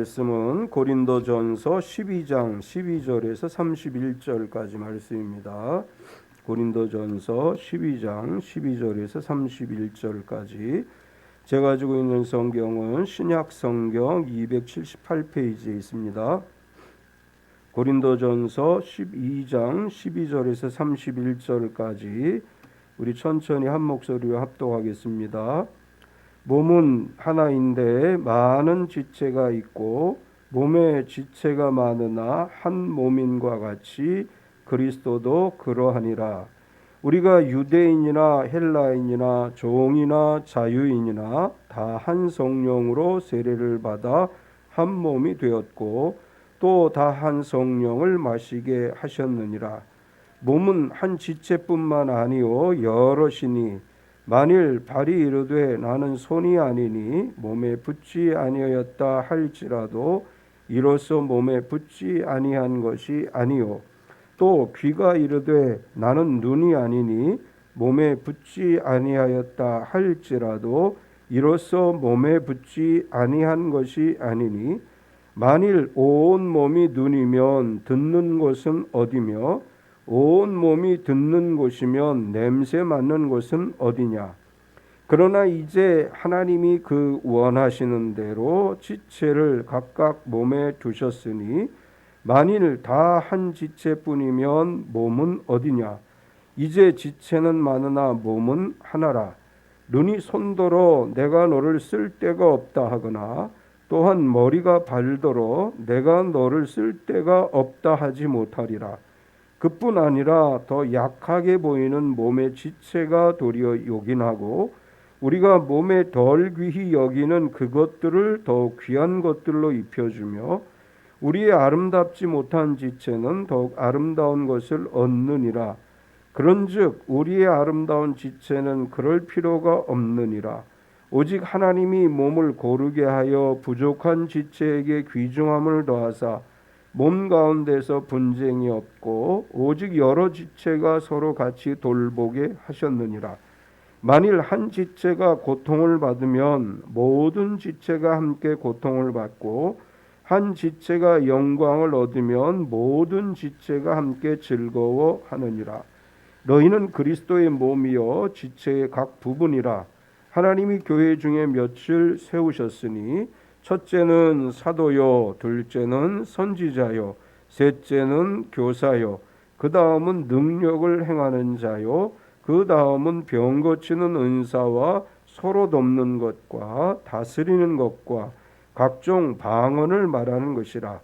말씀은 고린도전서 12장 12절에서 31절까지 말씀입니다. 고린도전서 12장 12절에서 31절까지 제가 가지고 있는 성경은 신약 성경 278페이지에 있습니다. 고린도전서 12장 12절에서 31절까지 우리 천천히 한 목소리로 합독하겠습니다. 몸은 하나인데 많은 지체가 있고 몸에 지체가 많으나 한 몸인과 같이 그리스도도 그러하니라. 우리가 유대인이나 헬라인이나 종이나 자유인이나 다 한 성령으로 세례를 받아 한 몸이 되었고 또 다 한 성령을 마시게 하셨느니라. 몸은 한 지체뿐만 아니요 여럿이니 만일 발이 이르되 나는 손이 아니니 몸에 붙지 아니하였다 할지라도 이로써 몸에 붙지 아니한 것이 아니요 또 귀가 이르되 나는 눈이 아니니 몸에 붙지 아니하였다 할지라도 이로써 몸에 붙지 아니한 것이 아니니 만일 온 몸이 눈이면 듣는 곳은 어디며 온 몸이 듣는 곳이면 냄새 맡는 곳은 어디냐. 그러나 이제 하나님이 그 원하시는 대로 지체를 각각 몸에 두셨으니 만일 다 한 지체뿐이면 몸은 어디냐. 이제 지체는 많으나 몸은 하나라. 눈이 손더러 내가 너를 쓸 데가 없다 하거나 또한 머리가 발더러 내가 너를 쓸 데가 없다 하지 못하리라. 그뿐 아니라 더 약하게 보이는 몸의 지체가 도리어 요긴하고 우리가 몸에 덜 귀히 여기는 그것들을 더욱 귀한 것들로 입혀주며 우리의 아름답지 못한 지체는 더욱 아름다운 것을 얻느니라. 그런즉 우리의 아름다운 지체는 그럴 필요가 없느니라. 오직 하나님이 몸을 고르게 하여 부족한 지체에게 귀중함을 더하사 몸 가운데서 분쟁이 없고 오직 여러 지체가 서로 같이 돌보게 하셨느니라. 만일 한 지체가 고통을 받으면 모든 지체가 함께 고통을 받고 한 지체가 영광을 얻으면 모든 지체가 함께 즐거워하느니라. 너희는 그리스도의 몸이요 지체의 각 부분이라. 하나님이 교회 중에 몇을 세우셨으니 첫째는 사도요, 둘째는 선지자요, 셋째는 교사요, 그 다음은 능력을 행하는 자요, 그 다음은 병 고치는 은사와 서로 돕는 것과 다스리는 것과 각종 방언을 말하는 것이라.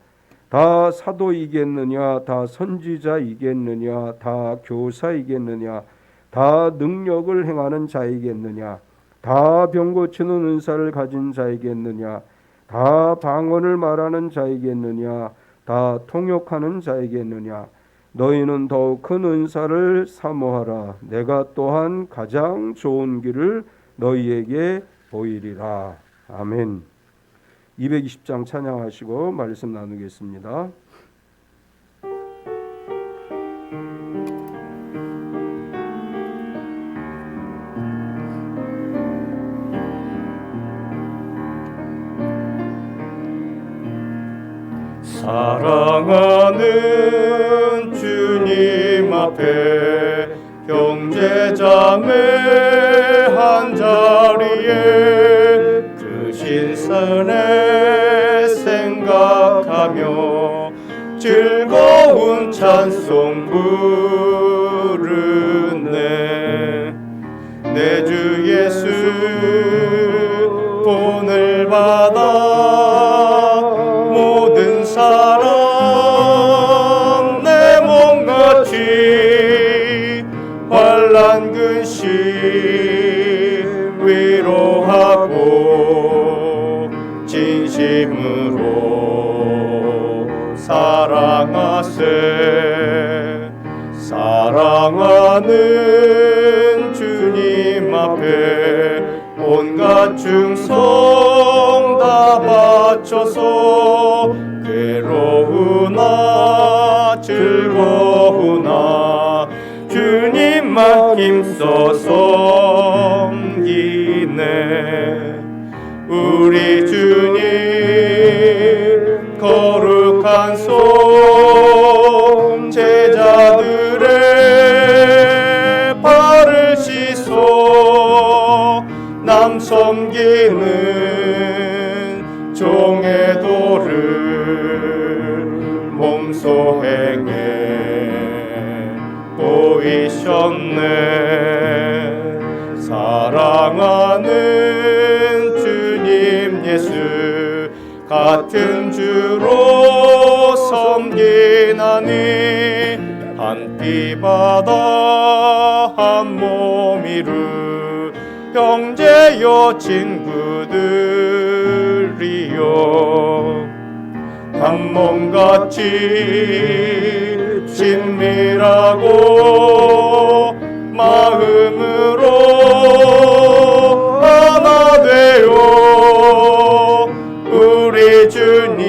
다 사도이겠느냐, 다 선지자이겠느냐, 다 교사이겠느냐, 다 능력을 행하는 자이겠느냐, 다 병 고치는 은사를 가진 자이겠느냐, 다 방언을 말하는 자이겠느냐, 다 통역하는 자이겠느냐. 너희는 더욱 큰 은사를 사모하라. 내가 또한 가장 좋은 길을 너희에게 보이리라. 아멘. 220장 찬양하시고 말씀 나누겠습니다. 사랑하는 주님 앞에 형제자매 한자리에 그 신선에 생각하며 즐거운 찬송 부르네. 내 주 예수 본을 받아 모든 사람 내 몸같이 환난 근심 위로하고 진심으로 사랑하세. 사랑하는 주님 앞에 온갖 충성 다 바쳐서 괴로우나 즐거우나 주님만 힘써 섬기네. 우리 주님 거룩한 손 제자들의 발을 씻어 남 섬기는 종의 도를 몸소 행해 보이셨네. 사랑하는 주님 예수 같은 주로 섬기나니 한 피바다 한 몸이루 형제여 친구들이여 한 몸같이 친밀하고 마음으로 하나 되어 우리 주님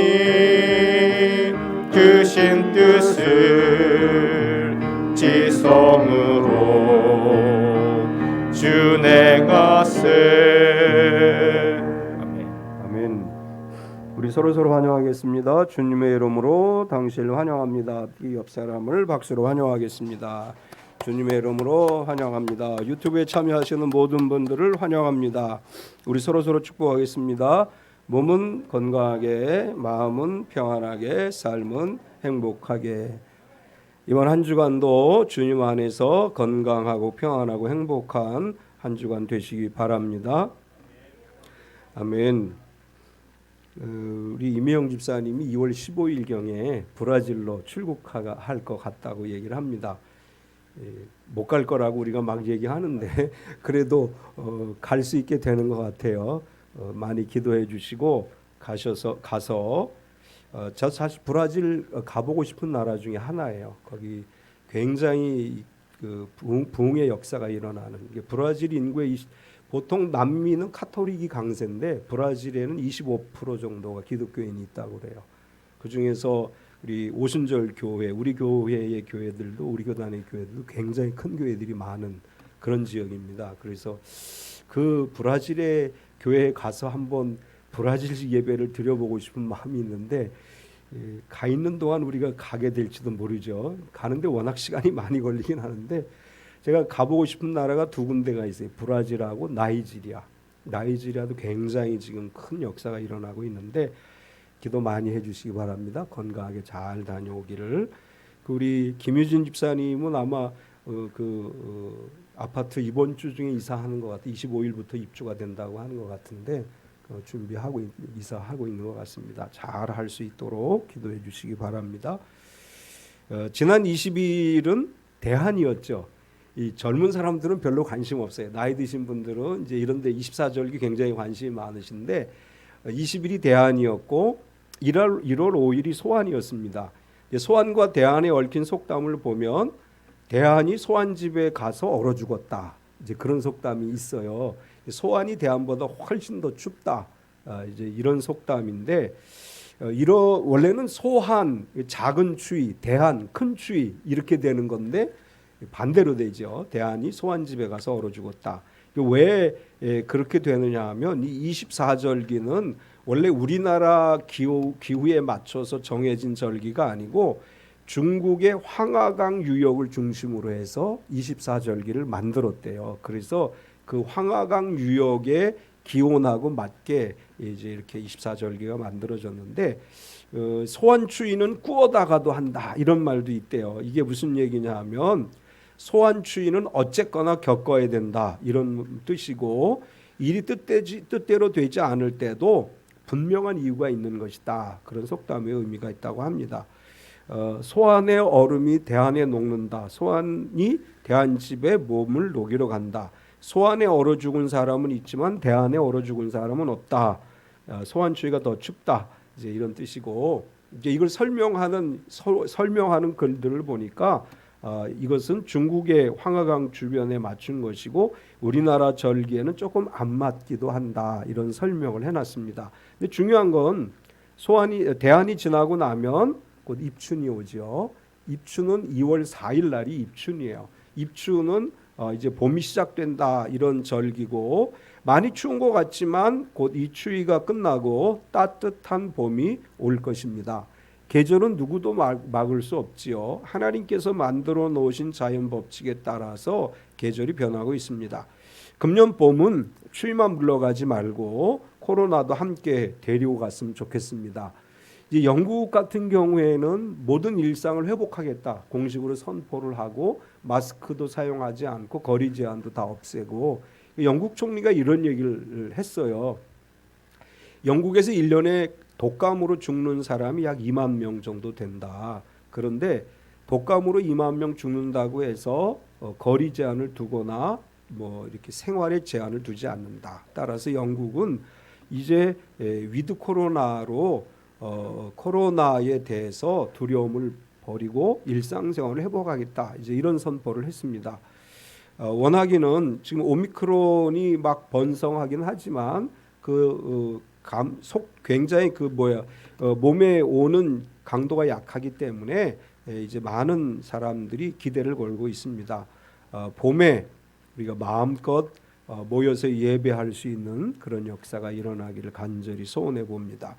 크신 뜻을 지성으로 준행하세. 아멘. 우리 서로 환영하겠습니다. 주님의 이름으로 당신을 환영합니다. 이 옆 사람을 박수로 환영하겠습니다. 주님의 이름으로 환영합니다. 유튜브에 참여하시는 모든 분들을 환영합니다. 우리 서로 축복하겠습니다. 몸은 건강하게, 마음은 평안하게, 삶은 행복하게. 이번 한 주간도 주님 안에서 건강하고 평안하고 행복한 한 주간 되시기 바랍니다. 아멘. 우리 이미영 집사님이 2월 15일경에 브라질로 출국할 것 같다고 얘기를 합니다. 못 갈 거라고 우리가 막 얘기하는데 그래도 갈 수 있게 되는 것 같아요. 많이 기도해 주시고 가서 저 사실 브라질 가보고 싶은 나라 중에 하나예요. 거기 굉장히 그 부흥의 역사가 일어나는 게 브라질 인구의 보통 남미는 카톨릭이 강세인데 브라질에는 25% 정도가 기독교인이 있다고 그래요. 그 중에서 우리 오순절 교회, 우리 교회의 교회들도 우리 교단의 교회들도 굉장히 큰 교회들이 많은 그런 지역입니다. 그래서 그 브라질의 교회에 가서 한번 브라질 예배를 드려보고 싶은 마음이 있는데 가 있는 동안 우리가 가게 될지도 모르죠. 가는데 워낙 시간이 많이 걸리긴 하는데 제가 가보고 싶은 나라가 두 군데가 있어요. 브라질하고 나이지리아. 나이지리아도 굉장히 지금 큰 역사가 일어나고 있는데 기도 많이 해주시기 바랍니다. 건강하게 잘 다녀오기를. 우리 김유진 집사님은 아마 아파트 이번 주 중에 이사하는 것 같아요. 25일부터 입주가 된다고 하는 것 같은데 준비하고 이사하고 있는 것 같습니다. 잘 할 수 있도록 기도해 주시기 바랍니다. 지난 20일은 대한이었죠. 이 젊은 사람들은 별로 관심 없어요. 나이 드신 분들은 이제 이런데 24절기 굉장히 관심이 많으신데 20일이 대한이었고 1월 5일이 소환이었습니다. 소환과 대한에 얽힌 속담을 보면 대한이 소환 집에 가서 얼어 죽었다. 이제 그런 속담이 있어요. 소환이 대한보다 훨씬 더 춥다. 이제 이런 속담인데 원래는 소환 작은 추위, 대한 큰 추위 이렇게 되는 건데 반대로 되죠. 대한이 소환 집에 가서 얼어 죽었다. 왜 그렇게 되느냐 하면 이 24절기는 원래 우리나라 기후에 맞춰서 정해진 절기가 아니고 중국의 황하강 유역을 중심으로 해서 24절기를 만들었대요. 그래서 그 황하강 유역의 기온하고 맞게 이제 이렇게 24절기가 만들어졌는데 소환 추위는 꾸어다가도 한다 이런 말도 있대요. 이게 무슨 얘기냐 하면 소환 추위는 어쨌거나 겪어야 된다 이런 뜻이고 일이 뜻대로 되지 않을 때도 분명한 이유가 있는 것이다. 그런 속담의 의미가 있다고 합니다. 소환의 얼음이 대한에 녹는다. 소환이 대한 집에 몸을 녹이러 간다. 소환에 얼어 죽은 사람은 있지만 대한에 얼어 죽은 사람은 없다. 소환 추위가 더 춥다. 이제 이런 뜻이고 이제 이걸 설명하는 글들을 보니까 이것은 중국의 황하강 주변에 맞춘 것이고 우리나라 절기에는 조금 안 맞기도 한다. 이런 설명을 해놨습니다. 근데 중요한 건 대한이 지나고 나면 곧 입춘이 오죠. 입춘은 2월 4일 날이 입춘이에요. 입춘은 이제 봄이 시작된다 이런 절기고 많이 추운 것 같지만 곧 이 추위가 끝나고 따뜻한 봄이 올 것입니다. 계절은 누구도 막을 수 없지요. 하나님께서 만들어 놓으신 자연 법칙에 따라서 계절이 변하고 있습니다. 금년 봄은 추위만 물러가지 말고 코로나도 함께 데리고 갔으면 좋겠습니다. 이제 영국 같은 경우에는 모든 일상을 회복하겠다 공식으로 선포를 하고 마스크도 사용하지 않고 거리 제한도 다 없애고, 영국 총리가 이런 얘기를 했어요. 영국에서 1년에 독감으로 죽는 사람이 약 2만 명 정도 된다. 그런데 독감으로 2만 명 죽는다고 해서 거리 제한을 두거나 뭐 이렇게 생활에 제한을 두지 않는다. 따라서 영국은 이제 위드 코로나로 코로나에 대해서 두려움을 버리고 일상생활을 회복하겠다. 이제 이런 선포를 했습니다. 워낙에는 지금 오미크론이 막 번성하긴 하지만 굉장히 몸에 오는 강도가 약하기 때문에 이제 많은 사람들이 기대를 걸고 있습니다. 봄에 우리가 마음껏 모여서 예배할 수 있는 그런 역사가 일어나기를 간절히 소원해 봅니다.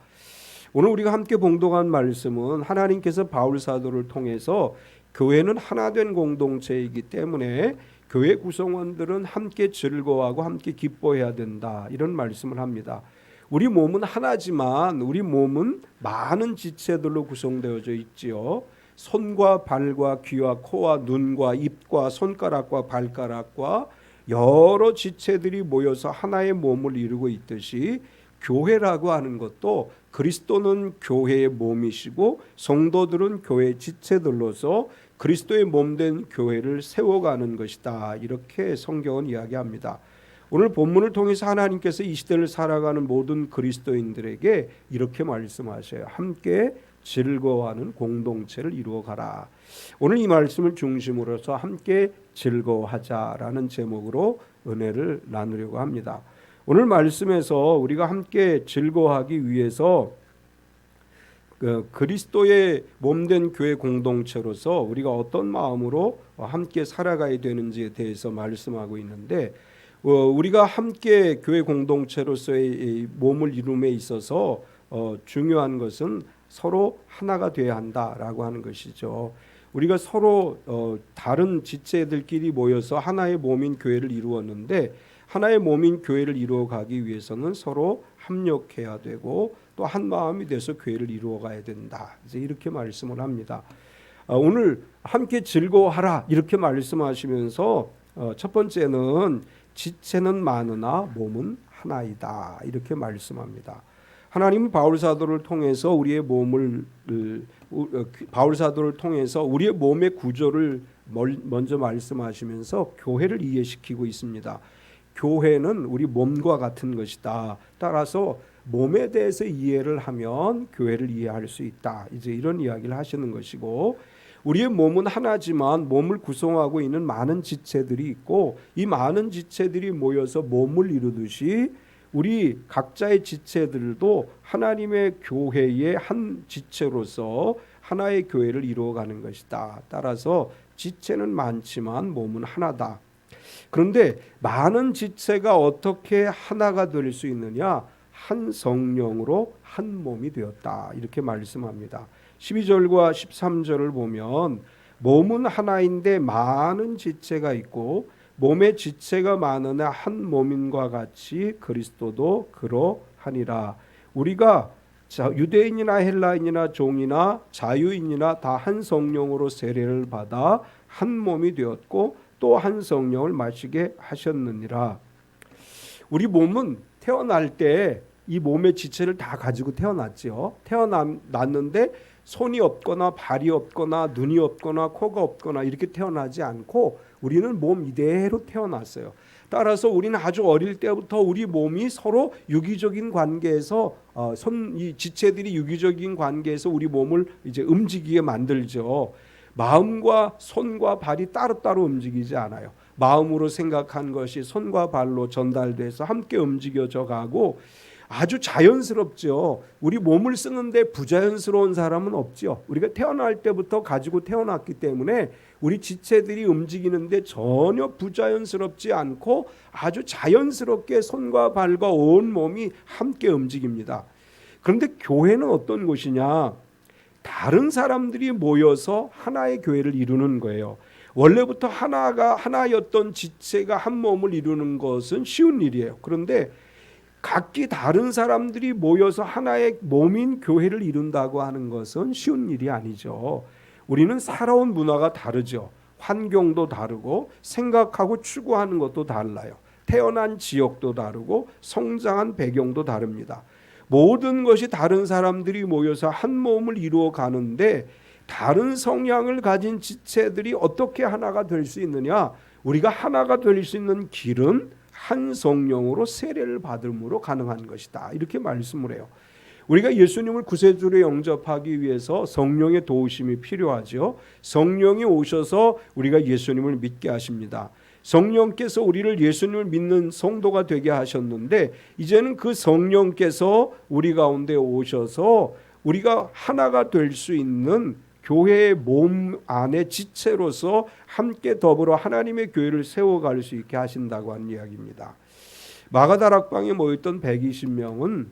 오늘 우리가 함께 봉독한 말씀은 하나님께서 바울 사도를 통해서 교회는 하나된 공동체이기 때문에 교회 구성원들은 함께 즐거워하고 함께 기뻐해야 된다, 이런 말씀을 합니다. 우리 몸은 하나지만 우리 몸은 많은 지체들로 구성되어져 있지요. 손과 발과 귀와 코와 눈과 입과 손가락과 발가락과 여러 지체들이 모여서 하나의 몸을 이루고 있듯이 교회라고 하는 것도 그리스도는 교회의 몸이시고 성도들은 교회의 지체들로서 그리스도의 몸된 교회를 세워가는 것이다, 이렇게 성경은 이야기합니다. 오늘 본문을 통해서 하나님께서 이 시대를 살아가는 모든 그리스도인들에게 이렇게 말씀하셔요. 함께 즐거워하는 공동체를 이루어가라. 오늘 이 말씀을 중심으로서 함께 즐거워하자라는 제목으로 은혜를 나누려고 합니다. 오늘 말씀에서 우리가 함께 즐거워하기 위해서 그리스도의 몸된 교회 공동체로서 우리가 어떤 마음으로 함께 살아가야 되는지에 대해서 말씀하고 있는데, 우리가 함께 교회 공동체로서의 몸을 이룸에 있어서 중요한 것은 서로 하나가 되어야 한다라고 하는 것이죠. 우리가 서로 다른 지체들끼리 모여서 하나의 몸인 교회를 이루었는데, 하나의 몸인 교회를 이루어가기 위해서는 서로 합력해야 되고 또 한 마음이 돼서 교회를 이루어가야 된다, 이제 이렇게 말씀을 합니다. 오늘 함께 즐거워하라 이렇게 말씀하시면서 첫 번째는 지체는 많으나 몸은 하나이다, 이렇게 말씀합니다. 하나님은 바울 사도를 통해서 우리의 몸의 구조를 먼저 말씀하시면서 교회를 이해시키고 있습니다. 교회는 우리 몸과 같은 것이다. 따라서 몸에 대해서 이해를 하면 교회를 이해할 수 있다, 이제 이런 이야기를 하시는 것이고, 우리의 몸은 하나지만 몸을 구성하고 있는 많은 지체들이 있고, 이 많은 지체들이 모여서 몸을 이루듯이 우리 각자의 지체들도 하나님의 교회의 한 지체로서 하나의 교회를 이루어가는 것이다. 따라서 지체는 많지만 몸은 하나다. 그런데 많은 지체가 어떻게 하나가 될 수 있느냐? 한 성령으로 한 몸이 되었다, 이렇게 말씀합니다. 12절과 13절을 보면 몸은 하나인데 많은 지체가 있고 몸의 지체가 많으나 한 몸인과 같이 그리스도도 그러하니라. 우리가 유대인이나 헬라인이나 종이나 자유인이나 다 한 성령으로 세례를 받아 한 몸이 되었고 또 한 성령을 마시게 하셨느니라. 우리 몸은 태어날 때 이 몸의 지체를 다 가지고 태어났죠. 태어났는데 손이 없거나 발이 없거나 눈이 없거나 코가 없거나 이렇게 태어나지 않고 우리는 몸 이대로 태어났어요. 따라서 우리는 아주 어릴 때부터 우리 몸이 서로 유기적인 관계에서 이 지체들이 유기적인 관계에서 우리 몸을 이제 움직이게 만들죠. 마음과 손과 발이 따로따로 움직이지 않아요. 마음으로 생각한 것이 손과 발로 전달돼서 함께 움직여져 가고, 아주 자연스럽죠. 우리 몸을 쓰는데 부자연스러운 사람은 없죠. 우리가 태어날 때부터 가지고 태어났기 때문에 우리 지체들이 움직이는데 전혀 부자연스럽지 않고 아주 자연스럽게 손과 발과 온 몸이 함께 움직입니다. 그런데 교회는 어떤 곳이냐? 다른 사람들이 모여서 하나의 교회를 이루는 거예요. 원래부터 하나였던 지체가 한 몸을 이루는 것은 쉬운 일이에요. 그런데 각기 다른 사람들이 모여서 하나의 몸인 교회를 이룬다고 하는 것은 쉬운 일이 아니죠. 우리는 살아온 문화가 다르죠. 환경도 다르고 생각하고 추구하는 것도 달라요. 태어난 지역도 다르고 성장한 배경도 다릅니다. 모든 것이 다른 사람들이 모여서 한 몸을 이루어 가는데 다른 성향을 가진 지체들이 어떻게 하나가 될 수 있느냐? 우리가 하나가 될 수 있는 길은 한 성령으로 세례를 받음으로 가능한 것이다. 이렇게 말씀을 해요. 우리가 예수님을 구세주로 영접하기 위해서 성령의 도우심이 필요하죠. 성령이 오셔서 우리가 예수님을 믿게 하십니다. 성령께서 우리를 예수님을 믿는 성도가 되게 하셨는데 이제는 그 성령께서 우리 가운데 오셔서 우리가 하나가 될 수 있는 교회의 몸 안에 지체로서 함께 더불어 하나님의 교회를 세워갈 수 있게 하신다고 하는 이야기입니다. 마가다락방에 모였던 120명은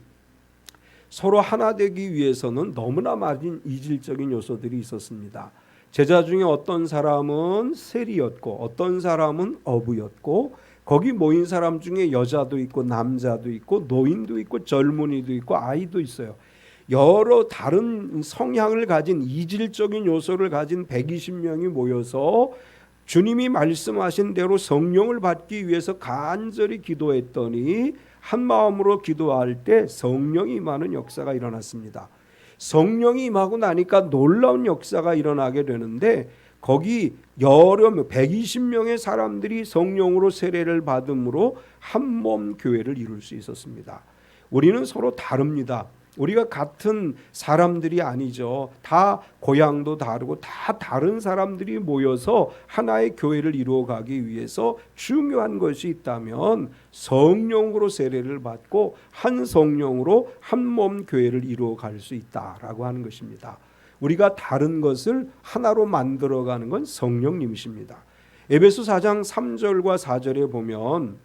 서로 하나 되기 위해서는 너무나 많은 이질적인 요소들이 있었습니다. 제자 중에 어떤 사람은 세리였고 어떤 사람은 어부였고 거기 모인 사람 중에 여자도 있고 남자도 있고 노인도 있고 젊은이도 있고 아이도 있어요. 여러 다른 성향을 가진 이질적인 요소를 가진 120명이 모여서 주님이 말씀하신 대로 성령을 받기 위해서 간절히 기도했더니 한 마음으로 기도할 때 성령이 임하는 역사가 일어났습니다. 성령이 임하고 나니까 놀라운 역사가 일어나게 되는데 거기 여러 120명의 사람들이 성령으로 세례를 받음으로 한 몸 교회를 이룰 수 있었습니다. 우리는 서로 다릅니다. 우리가 같은 사람들이 아니죠. 다 고향도 다르고 다 다른 사람들이 모여서 하나의 교회를 이루어가기 위해서 중요한 것이 있다면 성령으로 세례를 받고 한 성령으로 한 몸 교회를 이루어갈 수 있다라고 하는 것입니다. 우리가 다른 것을 하나로 만들어가는 건 성령님이십니다. 에베소 4장 3절과 4절에 보면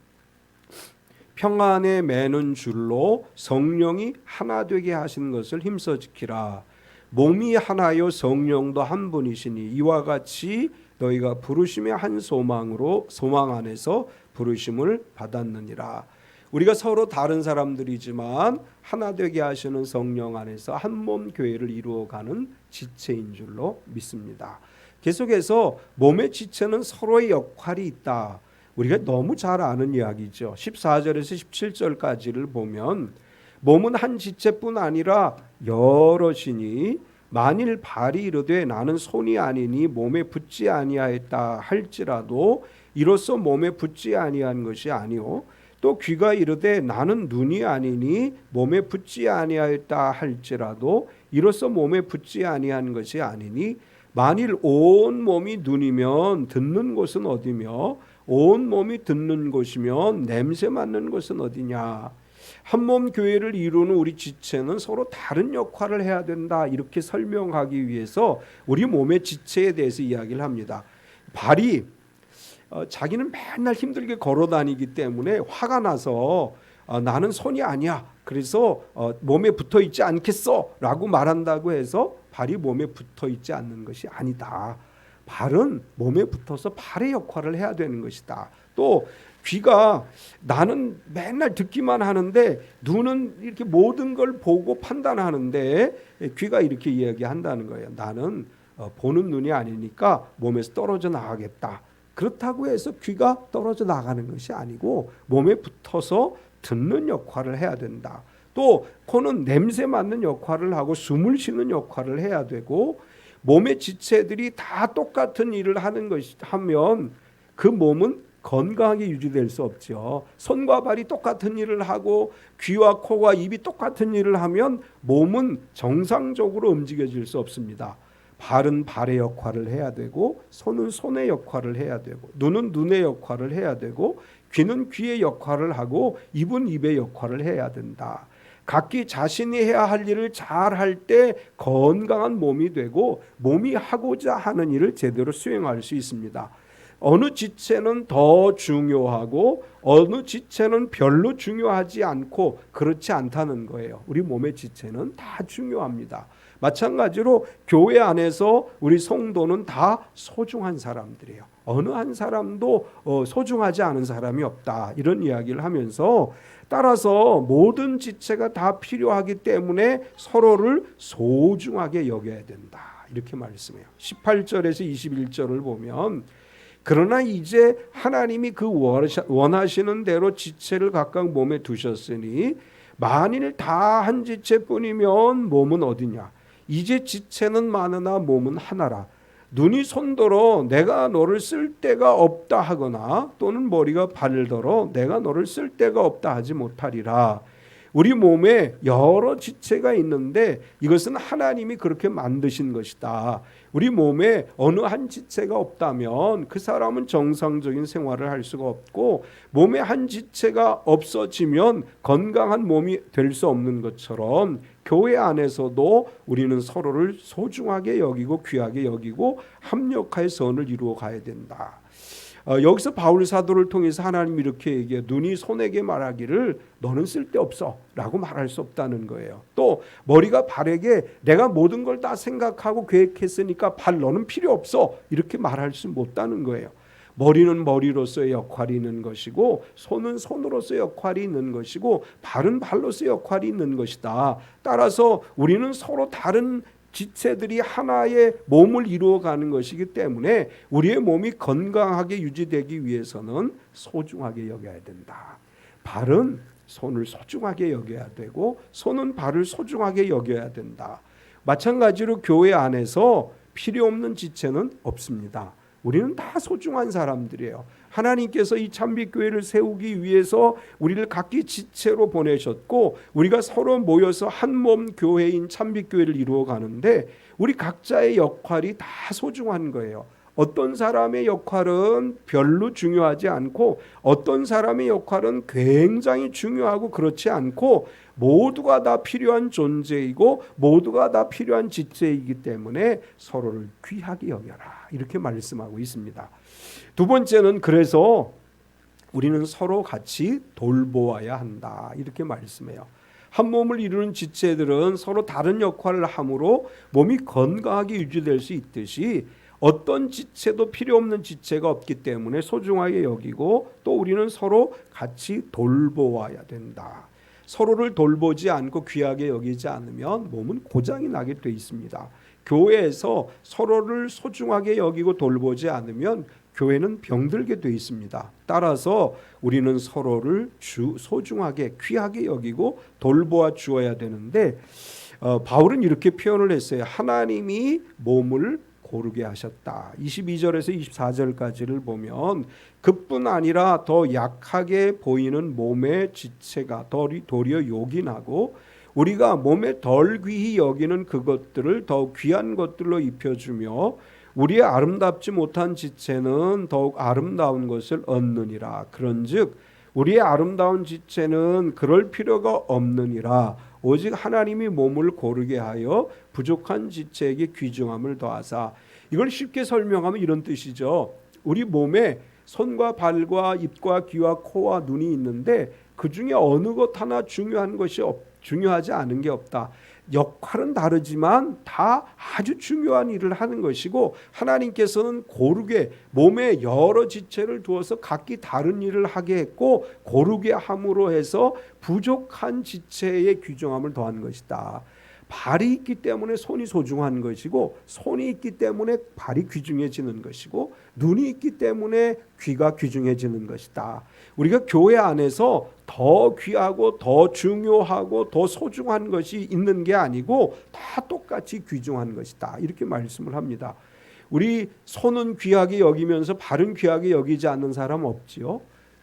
평안에 매는 줄로 성령이 하나 되게 하신 것을 힘써 지키라. 몸이 하나요 성령도 한 분이시니 이와 같이 너희가 부르심의 한 소망 안에서 부르심을 받았느니라. 우리가 서로 다른 사람들이지만 하나 되게 하시는 성령 안에서 한 몸 교회를 이루어가는 지체인 줄로 믿습니다. 계속해서 몸의 지체는 서로의 역할이 있다. 우리가 너무 잘 아는 이야기죠. 14절에서 17절까지를 보면 몸은 한 지체뿐 아니라 여럿이니 만일 발이 이르되 나는 손이 아니니 몸에 붙지 아니하였다 할지라도 이로써 몸에 붙지 아니한 것이 아니요 또 귀가 이르되 나는 눈이 아니니 몸에 붙지 아니하였다 할지라도 이로써 몸에 붙지 아니한 것이 아니니 만일 온 몸이 눈이면 듣는 곳은 어디며 온 몸이 듣는 곳이면 냄새 맡는 곳은 어디냐. 한 몸 교회를 이루는 우리 지체는 서로 다른 역할을 해야 된다. 이렇게 설명하기 위해서 우리 몸의 지체에 대해서 이야기를 합니다. 발이 자기는 맨날 힘들게 걸어 다니기 때문에 화가 나서 나는 손이 아니야. 그래서 몸에 붙어 있지 않겠어 라고 말한다고 해서 발이 몸에 붙어 있지 않는 것이 아니다. 발은 몸에 붙어서 발의 역할을 해야 되는 것이다. 또 귀가 나는 맨날 듣기만 하는데 눈은 이렇게 모든 걸 보고 판단하는데 귀가 이렇게 이야기한다는 거예요. 나는 보는 눈이 아니니까 몸에서 떨어져 나가겠다. 그렇다고 해서 귀가 떨어져 나가는 것이 아니고 몸에 붙어서 듣는 역할을 해야 된다. 또 코는 냄새 맡는 역할을 하고 숨을 쉬는 역할을 해야 되고 몸의 지체들이 다 똑같은 일을 하면 그 몸은 건강하게 유지될 수 없죠. 손과 발이 똑같은 일을 하고 귀와 코와 입이 똑같은 일을 하면 몸은 정상적으로 움직여질 수 없습니다. 발은 발의 역할을 해야 되고 손은 손의 역할을 해야 되고 눈은 눈의 역할을 해야 되고 귀는 귀의 역할을 하고 입은 입의 역할을 해야 된다. 각기 자신이 해야 할 일을 잘 할 때 건강한 몸이 되고 몸이 하고자 하는 일을 제대로 수행할 수 있습니다. 어느 지체는 더 중요하고 어느 지체는 별로 중요하지 않고 그렇지 않다는 거예요. 우리 몸의 지체는 다 중요합니다. 마찬가지로 교회 안에서 우리 성도는 다 소중한 사람들이에요. 어느 한 사람도 소중하지 않은 사람이 없다. 이런 이야기를 하면서 따라서 모든 지체가 다 필요하기 때문에 서로를 소중하게 여겨야 된다. 이렇게 말씀해요. 18절에서 21절을 보면 그러나 이제 하나님이 그 원하시는 대로 지체를 각각 몸에 두셨으니 만일 다 한 지체뿐이면 몸은 어디냐? 이제 지체는 많으나 몸은 하나라. 눈이 손더러 내가 너를 쓸 데가 없다 하거나 또는 머리가 발더러 내가 너를 쓸 데가 없다 하지 못하리라. 우리 몸에 여러 지체가 있는데 이것은 하나님이 그렇게 만드신 것이다. 우리 몸에 어느 한 지체가 없다면 그 사람은 정상적인 생활을 할 수가 없고 몸에 한 지체가 없어지면 건강한 몸이 될 수 없는 것처럼 교회 안에서도 우리는 서로를 소중하게 여기고 귀하게 여기고 합력하여 선을 이루어 가야 된다. 여기서 바울 사도를 통해서 하나님이 이렇게 얘기해요. 눈이 손에게 말하기를 너는 쓸데없어 라고 말할 수 없다는 거예요. 또 머리가 발에게 내가 모든 걸 다 생각하고 계획했으니까 발 너는 필요 없어 이렇게 말할 수 못다는 거예요. 머리는 머리로서의 역할이 있는 것이고 손은 손으로서의 역할이 있는 것이고 발은 발로서의 역할이 있는 것이다. 따라서 우리는 서로 다른 지체들이 하나의 몸을 이루어가는 것이기 때문에 우리의 몸이 건강하게 유지되기 위해서는 소중하게 여겨야 된다. 발은 손을 소중하게 여겨야 되고 손은 발을 소중하게 여겨야 된다. 마찬가지로 교회 안에서 필요 없는 지체는 없습니다. 우리는 다 소중한 사람들이에요. 하나님께서 이 참빛교회를 세우기 위해서 우리를 각기 지체로 보내셨고 우리가 서로 모여서 한 몸 교회인 참빛교회를 이루어 가는데 우리 각자의 역할이 다 소중한 거예요. 어떤 사람의 역할은 별로 중요하지 않고 어떤 사람의 역할은 굉장히 중요하고 그렇지 않고 모두가 다 필요한 존재이고 모두가 다 필요한 지체이기 때문에 서로를 귀하게 여겨라 이렇게 말씀하고 있습니다. 두 번째는 그래서 우리는 서로 같이 돌보아야 한다 이렇게 말씀해요. 한 몸을 이루는 지체들은 서로 다른 역할을 함으로 몸이 건강하게 유지될 수 있듯이 어떤 지체도 필요 없는 지체가 없기 때문에 소중하게 여기고 또 우리는 서로 같이 돌보아야 된다. 서로를 돌보지 않고 귀하게 여기지 않으면 몸은 고장이 나게 돼 있습니다. 교회에서 서로를 소중하게 여기고 돌보지 않으면 교회는 병들게 돼 있습니다. 따라서 우리는 서로를 소중하게 귀하게 여기고 돌보아 주어야 되는데 바울은 이렇게 표현을 했어요. 하나님이 몸을 고르게 하셨다. 22절에서 24절까지를 보면 그뿐 아니라 더 약하게 보이는 몸의 지체가 도리어 요긴하고 우리가 몸에 덜 귀히 여기는 그것들을 더욱 귀한 것들로 입혀주며 우리의 아름답지 못한 지체는 더욱 아름다운 것을 얻느니라. 그런즉 우리의 아름다운 지체는 그럴 필요가 없느니라. 오직 하나님이 몸을 고르게 하여 부족한 지체에게 귀중함을 더하사. 이걸 쉽게 설명하면 이런 뜻이죠. 우리 몸에 손과 발과 입과 귀와 코와 눈이 있는데 그 중에 어느 것 하나 중요하지 않은 게 없다. 역할은 다르지만 다 아주 중요한 일을 하는 것이고 하나님께서는 고르게 몸에 여러 지체를 두어서 각기 다른 일을 하게 했고 고르게 함으로 해서 부족한 지체의 귀중함을 더한 것이다. 발이 있기 때문에 손이 소중한 것이고 손이 있기 때문에 발이 귀중해지는 것이고 눈이 있기 때문에 귀가 귀중해지는 것이다. 우리가 교회 안에서 더 귀하고 더 중요하고 더 소중한 것이 있는 게 아니고 다 똑같이 귀중한 것이다. 이렇게 말씀을 합니다. 우리 손은 귀하게 여기면서 발은 귀하게 여기지 않는 사람 없지요?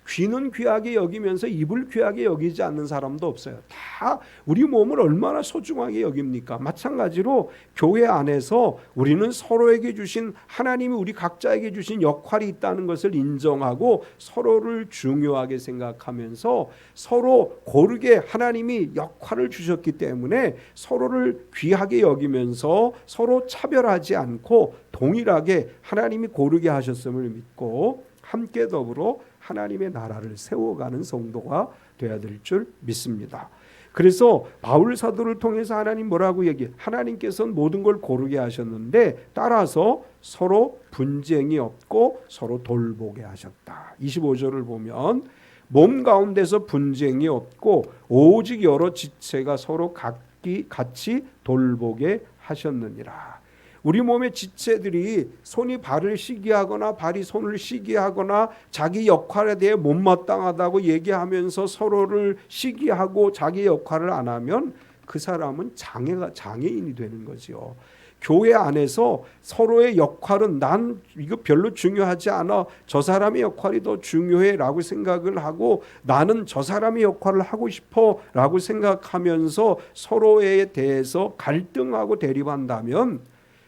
귀는 귀하게 여기면서 입을 귀하게 여기지 않는 사람도 없어요. 다 우리 몸을 얼마나 소중하게 여깁니까? 마찬가지로 교회 안에서 우리는 서로에게 주신, 하나님이 우리 각자에게 주신 역할이 있다는 것을 인정하고 서로를 중요하게 생각하면서 서로 고르게 하나님이 역할을 주셨기 때문에 서로를 귀하게 여기면서 서로 차별하지 않고 동일하게 하나님이 고르게 하셨음을 믿고 함께 더불어 하나님의 나라를 세워가는 성도가 되어야 될 줄 믿습니다. 그래서 바울 사도를 통해서 하나님 뭐라고 얘기해? 하나님께서는 모든 걸 고르게 하셨는데 따라서 서로 분쟁이 없고 서로 돌보게 하셨다. 25절을 보면 몸 가운데서 분쟁이 없고 오직 여러 지체가 서로 같이 돌보게 하셨느니라. 우리 몸의 지체들이 손이 발을 시기하거나 발이 손을 시기하거나 자기 역할에 대해 못마땅하다고 얘기하면서 서로를 시기하고 자기 역할을 안 하면 그 사람은 장애인이 되는 거죠. 교회 안에서 서로의 역할은 난 이거 별로 중요하지 않아, 저 사람의 역할이 더 중요해 라고 생각을 하고 나는 저 사람의 역할을 하고 싶어 라고 생각하면서 서로에 대해서 갈등하고 대립한다면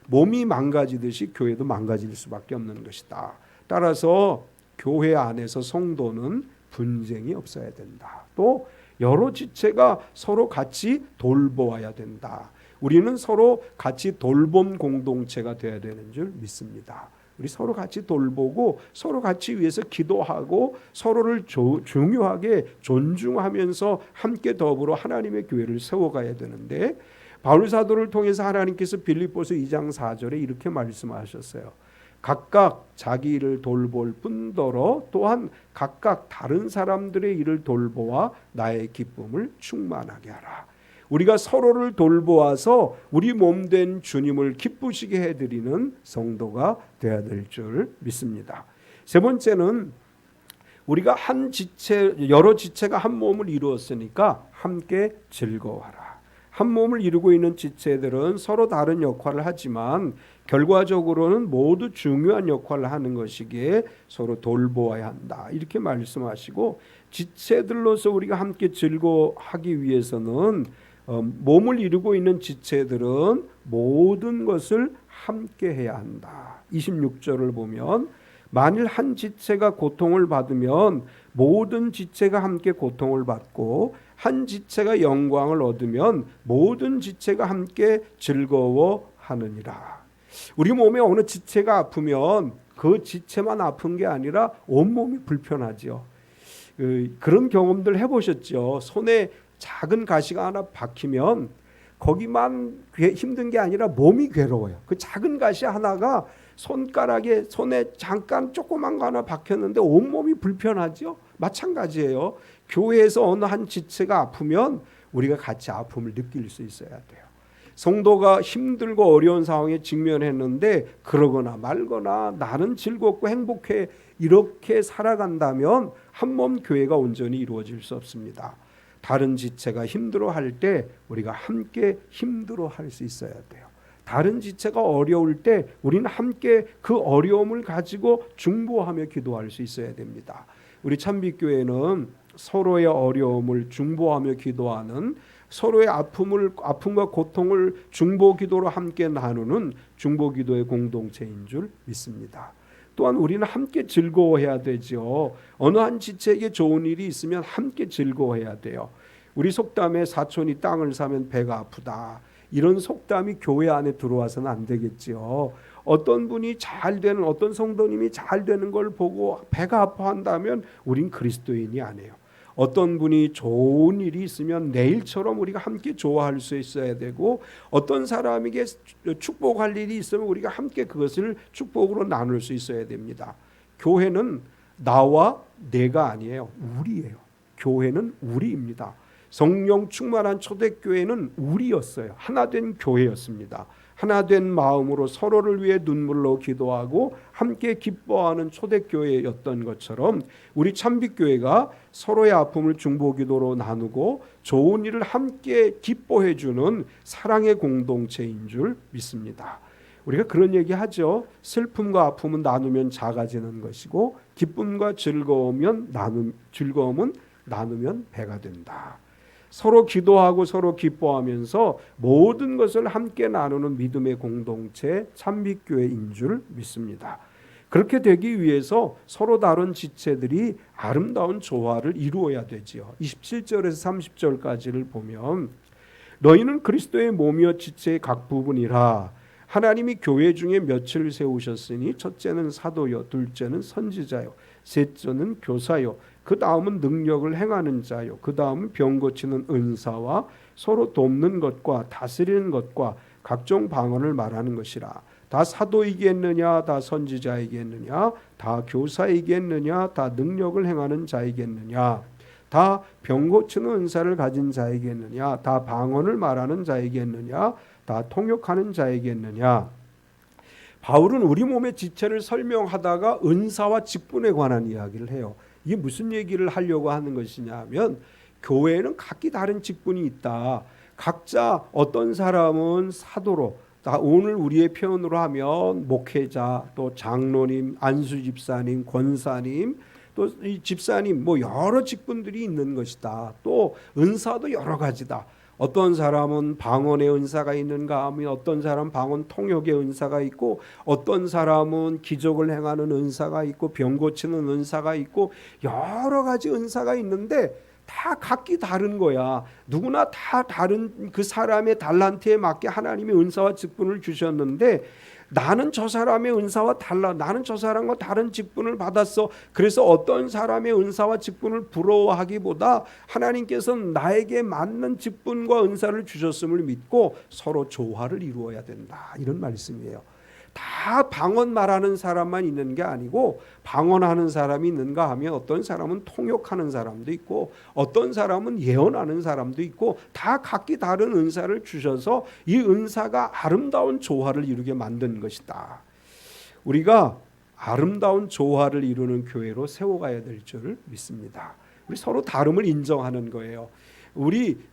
몸이 망가지듯이 교회도 망가질 수밖에 없는 것이다. 따라서 교회 안에서 성도는 분쟁이 없어야 된다. 또 여러 지체가 서로 같이 돌보아야 된다. 우리는 서로 같이 돌봄 공동체가 되어야 되는 줄 믿습니다. 우리 서로 같이 돌보고 서로 같이 위해서 기도하고 서로를 중요하게 존중하면서 함께 더불어 하나님의 교회를 세워가야 되는데 바울 사도를 통해서 하나님께서 빌립보서 2장 4절에 이렇게 말씀하셨어요. 각각 자기 일을 돌볼 뿐더러 또한 각각 다른 사람들의 일을 돌보아 나의 기쁨을 충만하게 하라. 우리가 서로를 돌보아서 우리 몸된 주님을 기쁘시게 해드리는 성도가 되어야 될 줄 믿습니다. 세 번째는 우리가 한 지체, 여러 지체가 한 몸을 이루었으니까 함께 즐거워하라. 한 몸을 이루고 있는 지체들은 서로 다른 역할을 하지만 결과적으로는 모두 중요한 역할을 하는 것이기에 서로 돌보아야 한다. 이렇게 말씀하시고 지체들로서 우리가 함께 즐거워하기 위해서는 몸을 이루고 있는 지체들은 모든 것을 함께 해야 한다. 26절을 보면 만일 한 지체가 고통을 받으면 모든 지체가 함께 고통을 받고 한 지체가 영광을 얻으면 모든 지체가 함께 즐거워하느니라. 우리 몸에 어느 지체가 아프면 그 지체만 아픈 게 아니라 온몸이 불편하죠. 그런 경험들 해보셨죠. 손에 작은 가시가 하나 박히면 거기만 힘든 게 아니라 몸이 괴로워요. 그 작은 가시 하나가 손가락에 손에 잠깐 조그만 거 하나 박혔는데 온몸이 불편하죠. 마찬가지예요. 교회에서 어느 한 지체가 아프면 우리가 같이 아픔을 느낄 수 있어야 돼요. 성도가 힘들고 어려운 상황에 직면했는데 그러거나 말거나 나는 즐겁고 행복해 이렇게 살아간다면 한 몸 교회가 온전히 이루어질 수 없습니다. 다른 지체가 힘들어할 때 우리가 함께 힘들어할 수 있어야 돼요. 다른 지체가 어려울 때 우리는 함께 그 어려움을 가지고 중보하며 기도할 수 있어야 됩니다. 우리 참빛교회는 서로의 어려움을 중보하며 기도하는, 서로의 아픔과 고통을 중보 기도로 함께 나누는 중보 기도의 공동체인 줄 믿습니다. 또한 우리는 함께 즐거워해야 되죠. 어느 한 지체에게 좋은 일이 있으면 함께 즐거워해야 돼요. 우리 속담에 사촌이 땅을 사면 배가 아프다. 이런 속담이 교회 안에 들어와서는 안 되겠죠. 어떤 분이 잘 되는, 어떤 성도님이 잘 되는 걸 보고 배가 아파한다면 우린 그리스도인이 아니에요. 어떤 분이 좋은 일이 있으면 내일처럼 우리가 함께 좋아할 수 있어야 되고, 어떤 사람에게 축복할 일이 있으면 우리가 함께 그것을 축복으로 나눌 수 있어야 됩니다. 교회는 나와 내가 아니에요. 우리예요. 교회는 우리입니다. 성령 충만한 초대교회는 우리였어요. 하나된 교회였습니다. 하나된 마음으로 서로를 위해 눈물로 기도하고 함께 기뻐하는 초대교회였던 것처럼 우리 참빛교회가 서로의 아픔을 중보기도로 나누고 좋은 일을 함께 기뻐해 주는 사랑의 공동체인 줄 믿습니다. 우리가 그런 얘기하죠. 슬픔과 아픔은 나누면 작아지는 것이고 기쁨과 즐거움은 나누면 배가 된다. 서로 기도하고 서로 기뻐하면서 모든 것을 함께 나누는 믿음의 공동체 참빛교회인 줄 믿습니다. 그렇게 되기 위해서 서로 다른 지체들이 아름다운 조화를 이루어야 되지요. 27절에서 30절까지를 보면 너희는 그리스도의 몸이요 지체의 각 부분이라. 하나님이 교회 중에 몇을 세우셨으니 첫째는 사도요, 둘째는 선지자요, 셋째는 교사요, 그 다음은 능력을 행하는 자요, 그 다음은 병 고치는 은사와 서로 돕는 것과 다스리는 것과 각종 방언을 말하는 것이라. 다 사도이겠느냐, 다 선지자이겠느냐, 다 교사이겠느냐, 다 능력을 행하는 자이겠느냐, 다 병 고치는 은사를 가진 자이겠느냐, 다 방언을 말하는 자이겠느냐, 다 통역하는 자이겠느냐. 바울은 우리 몸의 지체를 설명하다가 은사와 직분에 관한 이야기를 해요. 이게 무슨 얘기를 하려고 하는 것이냐면 교회에는 각기 다른 직분이 있다. 각자 어떤 사람은 사도로, 오늘 우리의 표현으로 하면 목회자, 또 장로님, 안수 집사님, 권사님, 또 이 집사님, 뭐 여러 직분들이 있는 것이다. 또 은사도 여러 가지다. 어떤 사람은 방언의 은사가 있는가 하면 어떤 사람은 방언 통역의 은사가 있고 어떤 사람은 기적을 행하는 은사가 있고 병 고치는 은사가 있고 여러 가지 은사가 있는데 다 각기 다른 거야. 누구나 다 다른 그 사람의 달란트에 맞게 하나님이 은사와 직분을 주셨는데 나는 저 사람의 은사와 달라. 나는 저 사람과 다른 직분을 받았어. 그래서 어떤 사람의 은사와 직분을 부러워하기보다 하나님께서는 나에게 맞는 직분과 은사를 주셨음을 믿고 서로 조화를 이루어야 된다. 이런 말씀이에요. 다 방언 말하는 사람만 있는 게 아니고 방언하는 사람이 있는가 하면 어떤 사람은 통역하는 사람도 있고 어떤 사람은 예언하는 사람도 있고 다 각기 다른 은사를 주셔서 이 은사가 아름다운 조화를 이루게 만든 것이다. 우리가 아름다운 조화를 이루는 교회로 세워가야 될 줄 믿습니다. 우리 서로 다름을 인정하는 거예요.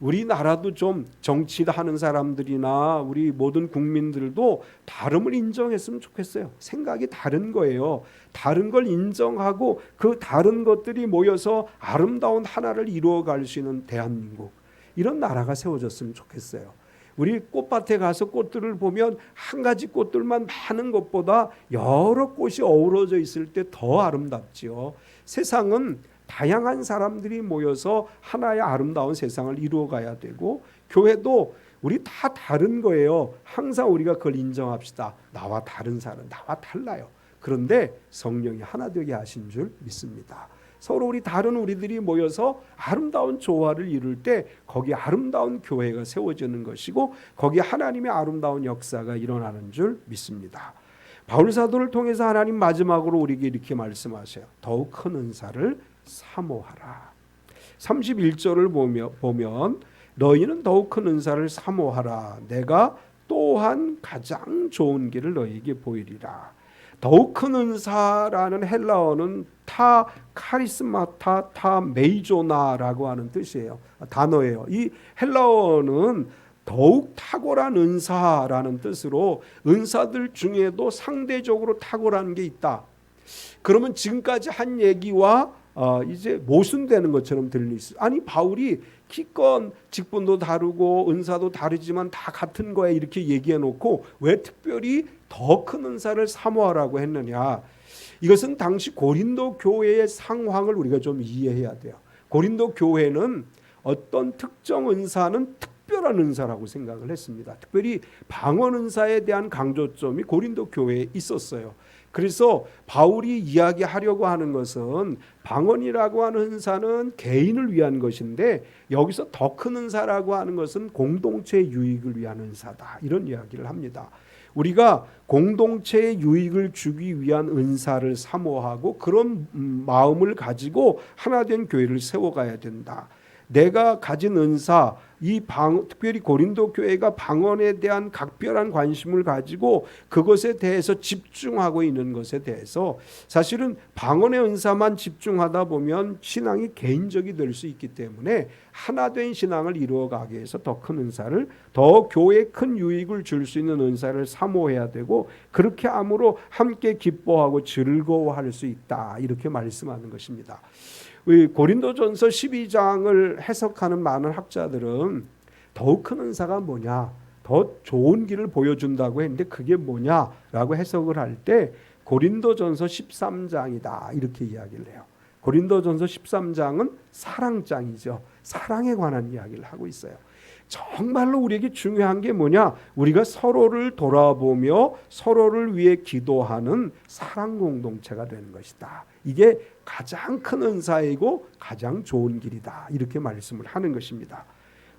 우리나라도 좀 정치하는 사람들이나 우리 모든 국민들도 다름을 인정했으면 좋겠어요. 생각이 다른 거예요. 다른 걸 인정하고 그 다른 것들이 모여서 아름다운 하나를 이루어갈 수 있는 대한민국, 이런 나라가 세워졌으면 좋겠어요. 우리 꽃밭에 가서 꽃들을 보면 한 가지 꽃들만 많은 것보다 여러 꽃이 어우러져 있을 때 더 아름답지요. 세상은 다양한 사람들이 모여서 하나의 아름다운 세상을 이루어가야 되고 교회도 우리 다 다른 거예요. 항상 우리가 그걸 인정합시다. 나와 다른 사람, 나와 달라요. 그런데 성령이 하나 되게 하신 줄 믿습니다. 서로 우리 다른 우리들이 모여서 아름다운 조화를 이룰 때 거기 아름다운 교회가 세워지는 것이고 거기 하나님의 아름다운 역사가 일어나는 줄 믿습니다. 바울 사도를 통해서 하나님 마지막으로 우리에게 이렇게 말씀하세요. 더욱 큰 은사를 사모하라. 31절을 보면 너희는 더욱 큰 은사를 사모하라. 내가 또한 가장 좋은 길을 너희에게 보이리라. 더욱 큰 은사라는 헬라어는 타 카리스마타 타 메이조나라고 하는 뜻이에요. 단어예요. 이 헬라어는 더욱 탁월한 은사라는 뜻으로 은사들 중에도 상대적으로 탁월한 게 있다. 그러면 지금까지 한 얘기와 이제 모순되는 것처럼 들릴 수. 아니 바울이 기껏 직분도 다르고 은사도 다르지만 다 같은 거야 이렇게 얘기해 놓고 왜 특별히 더 큰 은사를 사모하라고 했느냐. 이것은 당시 고린도 교회의 상황을 우리가 좀 이해해야 돼요. 고린도 교회는 어떤 특정 은사는 특별한 은사라고 생각을 했습니다. 특별히 방언 은사에 대한 강조점이 고린도 교회에 있었어요. 그래서 바울이 이야기하려고 하는 것은 방언이라고 하는 은사는 개인을 위한 것인데 여기서 더 큰 은사라고 하는 것은 공동체의 유익을 위한 은사다. 이런 이야기를 합니다. 우리가 공동체의 유익을 주기 위한 은사를 사모하고 그런 마음을 가지고 하나된 교회를 세워가야 된다. 내가 가진 은사, 특별히 고린도 교회가 방언에 대한 각별한 관심을 가지고 그것에 대해서 집중하고 있는 것에 대해서 사실은 방언의 은사만 집중하다 보면 신앙이 개인적이 될 수 있기 때문에 하나된 신앙을 이루어가기 위해서 더 큰 은사를, 더 교회에 큰 유익을 줄 수 있는 은사를 사모해야 되고, 그렇게 함으로 함께 기뻐하고 즐거워할 수 있다, 이렇게 말씀하는 것입니다. 고린도전서 12장을 해석하는 많은 학자들은 더욱 큰 은사가 뭐냐, 더 좋은 길을 보여준다고 했는데 그게 뭐냐라고 해석을 할 때 고린도전서 13장이다, 이렇게 이야기를 해요. 고린도전서 13장은 사랑장이죠. 사랑에 관한 이야기를 하고 있어요. 정말로 우리에게 중요한 게 뭐냐? 우리가 서로를 돌아보며 서로를 위해 기도하는 사랑 공동체가 되는 것이다. 이게 가장 큰 은사이고 가장 좋은 길이다, 이렇게 말씀을 하는 것입니다.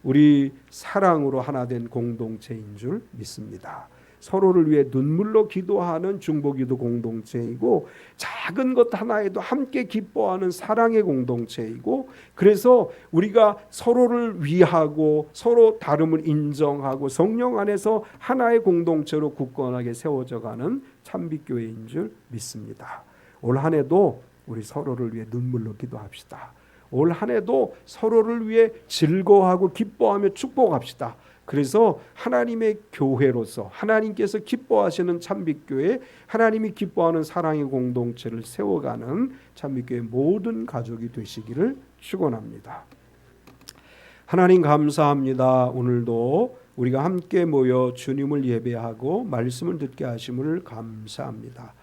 우리 사랑으로 하나 된 공동체인 줄 믿습니다. 서로를 위해 눈물로 기도하는 중보기도 공동체이고, 작은 것 하나에도 함께 기뻐하는 사랑의 공동체이고, 그래서 우리가 서로를 위하고 서로 다름을 인정하고 성령 안에서 하나의 공동체로 굳건하게 세워져가는 참빛교회인 줄 믿습니다. 올 한 해도 우리 서로를 위해 눈물로 기도합시다. 올 한 해도 서로를 위해 즐거워하고 기뻐하며 축복합시다. 그래서 하나님의 교회로서 하나님께서 기뻐하시는 참빛교회, 하나님이 기뻐하는 사랑의 공동체를 세워가는 참빛교회 모든 가족이 되시기를 축원합니다. 하나님 감사합니다. 오늘도 우리가 함께 모여 주님을 예배하고 말씀을 듣게 하심을 감사합니다.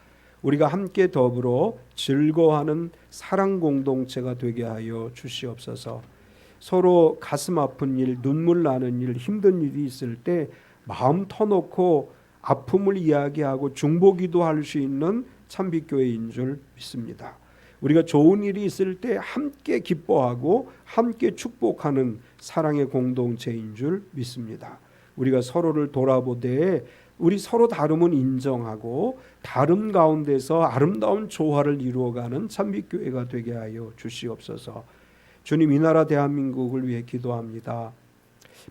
우리가 함께 더불어 즐거워하는 사랑 공동체가 되게 하여 주시옵소서. 서로 가슴 아픈 일, 눈물 나는 일, 힘든 일이 있을 때 마음 터놓고 아픔을 이야기하고 중보기도 할 수 있는 참빛교회인 줄 믿습니다. 우리가 좋은 일이 있을 때 함께 기뻐하고 함께 축복하는 사랑의 공동체인 줄 믿습니다. 우리가 서로를 돌아보되 우리 서로 다름은 인정하고 다름 가운데서 아름다운 조화를 이루어가는 참빛교회가 되게 하여 주시옵소서. 주님, 이 나라 대한민국을 위해 기도합니다.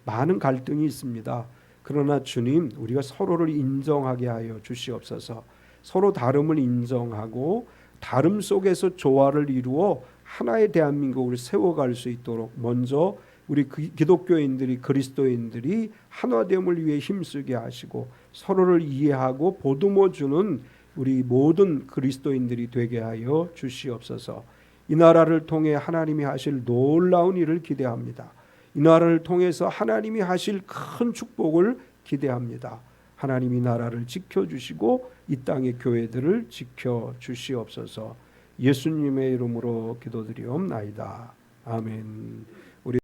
많은 갈등이 있습니다. 그러나 주님, 우리가 서로를 인정하게 하여 주시옵소서. 서로 다름을 인정하고 다름 속에서 조화를 이루어 하나의 대한민국을 세워갈 수 있도록 먼저 우리 기독교인들이, 그리스도인들이 하나됨을 위해 힘쓰게 하시고 서로를 이해하고 보듬어주는 우리 모든 그리스도인들이 되게 하여 주시옵소서. 이 나라를 통해 하나님이 하실 놀라운 일을 기대합니다. 이 나라를 통해서 하나님이 하실 큰 축복을 기대합니다. 하나님 이 나라를 지켜주시고 이 땅의 교회들을 지켜주시옵소서. 예수님의 이름으로 기도드리옵나이다. 아멘.